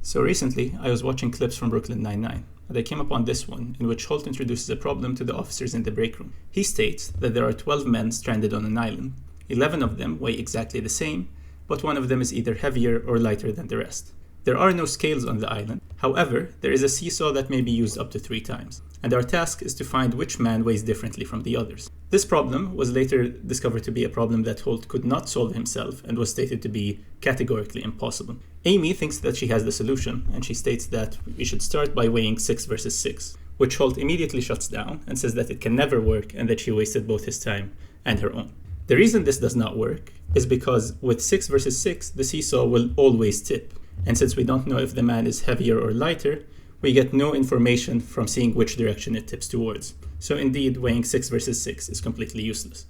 So recently, I was watching clips from Brooklyn Nine-Nine, and I came upon this one in which Holt introduces a problem to the officers in the break room. He states that there are 12 men stranded on an island. 11 of them weigh exactly the same, but one of them is either heavier or lighter than the rest. There are no scales on the island. However, there is a seesaw that may be used up to 3 times, and our task is to find which man weighs differently from the others. This problem was later discovered to be a problem that Holt could not solve himself and was stated to be categorically impossible. Amy thinks that she has the solution, and she states that we should start by weighing 6 versus 6, which Holt immediately shuts down and says that it can never work and that she wasted both his time and her own. The reason this does not work is because with 6 versus 6, the seesaw will always tip. And since we don't know if the man is heavier or lighter, we get no information from seeing which direction it tips towards. So indeed, weighing 6 versus 6 is completely useless.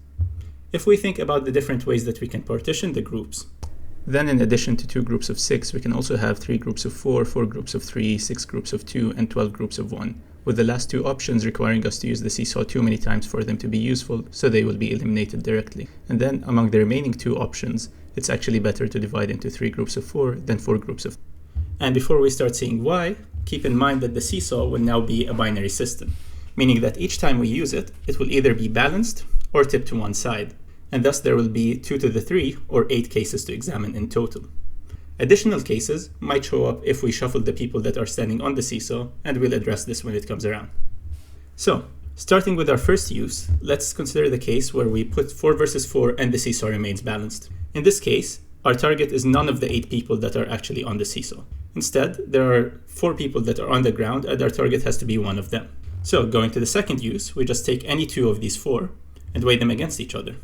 If we think about the different ways that we can partition the groups, then in addition to 2 groups of 6, we can also have 3 groups of 4, 4 groups of 3, 6 groups of 2, and 12 groups of 1, with the last 2 options requiring us to use the seesaw too many times for them to be useful, so they will be eliminated directly. And then, among the remaining 2 options, it's actually better to divide into 3 groups of 4 than 4 groups of 3. And before we start seeing why, keep in mind that the seesaw will now be a binary system, meaning that each time we use it, it will either be balanced or tip to one side, and thus there will be 2 to the 3 or 8 cases to examine in total. Additional cases might show up if we shuffle the people that are standing on the seesaw, and we'll address this when it comes around. So, starting with our first use, let's consider the case where we put 4 versus 4 and the seesaw remains balanced. In this case, our target is none of the 8 people that are actually on the seesaw. Instead, there are 4 people that are on the ground, and our target has to be one of them. So, going to the second use, we just take any 2 of these 4 and weigh them against each other.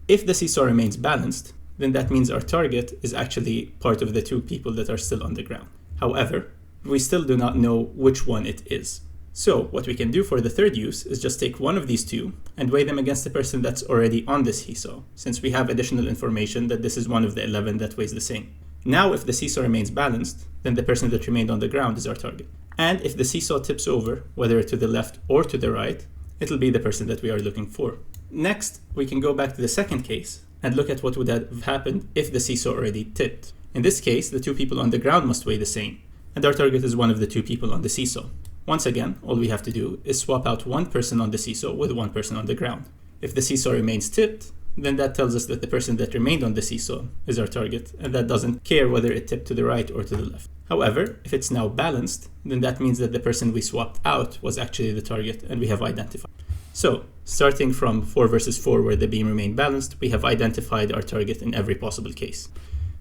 If the seesaw remains balanced, then that means our target is actually part of the 2 people that are still on the ground. However, we still do not know which one it is. So what we can do for the third use is just take one of these 2 and weigh them against the person that's already on the seesaw, since we have additional information that this is one of the 11 that weighs the same. Now if the seesaw remains balanced, then the person that remained on the ground is our target. And if the seesaw tips over, whether to the left or to the right, it'll be the person that we are looking for. Next, we can go back to the second case and look at what would have happened if the seesaw already tipped. In this case, the 2 people on the ground must weigh the same, and our target is one of the 2 people on the seesaw. Once again, all we have to do is swap out one person on the seesaw with one person on the ground. If the seesaw remains tipped, then that tells us that the person that remained on the seesaw is our target, and that doesn't care whether it tipped to the right or to the left. However, if it's now balanced, then that means that the person we swapped out was actually the target, and we have identified. So, starting from 4 versus 4 where the beam remained balanced, we have identified our target in every possible case.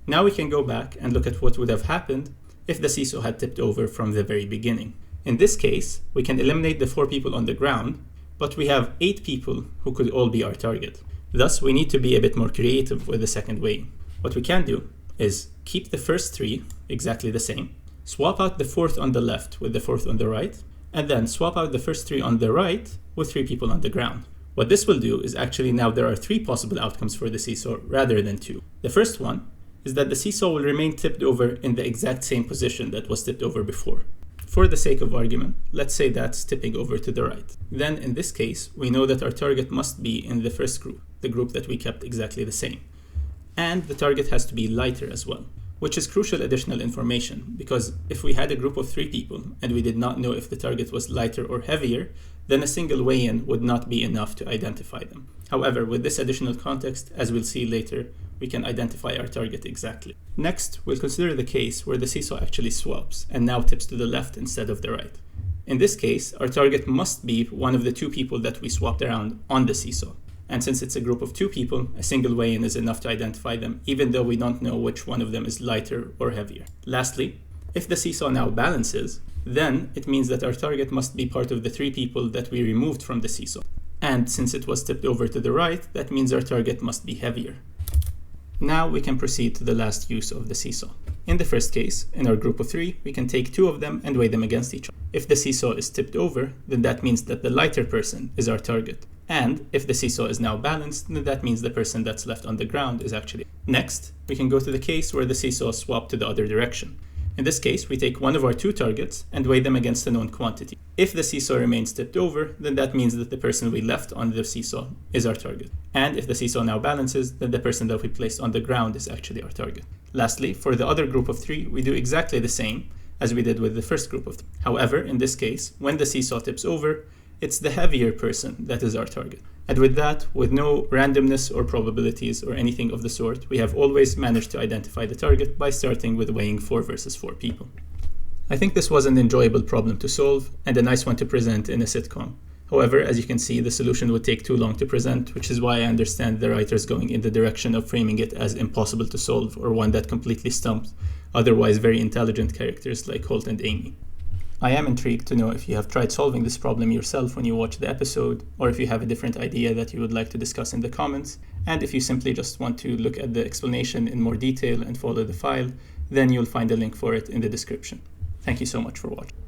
Now we can go back and look at what would have happened if the seesaw had tipped over from the very beginning. In this case, we can eliminate the 4 people on the ground, but we have 8 people who could all be our target. Thus, we need to be a bit more creative with the second weighing. What we can do is keep the first 3 exactly the same, swap out the 4th on the left with the 4th on the right, and then swap out the first 3 on the right with 3 people on the ground. What this will do is actually now there are 3 possible outcomes for the seesaw rather than 2. The first one is that the seesaw will remain tipped over in the exact same position that was tipped over before. For the sake of argument, let's say that's tipping over to the right. Then in this case, we know that our target must be in the first group, the group that we kept exactly the same. And the target has to be lighter as well, which is crucial additional information, because if we had a group of 3 people and we did not know if the target was lighter or heavier, then a single weigh-in would not be enough to identify them. However, with this additional context, as we'll see later, we can identify our target exactly. Next, we'll consider the case where the seesaw actually swaps and now tips to the left instead of the right. In this case, our target must be one of the 2 people that we swapped around on the seesaw. And since it's a group of 2 people, a single weigh-in is enough to identify them, even though we don't know which one of them is lighter or heavier. Lastly, if the seesaw now balances, then it means that our target must be part of the 3 people that we removed from the seesaw. And since it was tipped over to the right, that means our target must be heavier. Now we can proceed to the last use of the seesaw. In the first case, in our group of 3, we can take 2 of them and weigh them against each other. If the seesaw is tipped over, then that means that the lighter person is our target. And if the seesaw is now balanced, then that means the person that's left on the ground is actually. Next, we can go to the case where the seesaw swapped to the other direction. In this case, we take one of our 2 targets and weigh them against a known quantity. If the seesaw remains tipped over, then that means that the person we left on the seesaw is our target. And if the seesaw now balances, then the person that we placed on the ground is actually our target. Lastly, for the other group of 3, we do exactly the same, as we did with the first group of them. However, in this case, when the seesaw tips over, it's the heavier person that is our target. And with that, with no randomness or probabilities or anything of the sort, we have always managed to identify the target by starting with weighing 4 versus 4 people. I think this was an enjoyable problem to solve and a nice one to present in a sitcom. However, as you can see, the solution would take too long to present, which is why I understand the writers going in the direction of framing it as impossible to solve or one that completely stumps otherwise very intelligent characters like Holt and Amy. I am intrigued to know if you have tried solving this problem yourself when you watch the episode, or if you have a different idea that you would like to discuss in the comments, and if you simply just want to look at the explanation in more detail and follow the file, then you'll find a link for it in the description. Thank you so much for watching.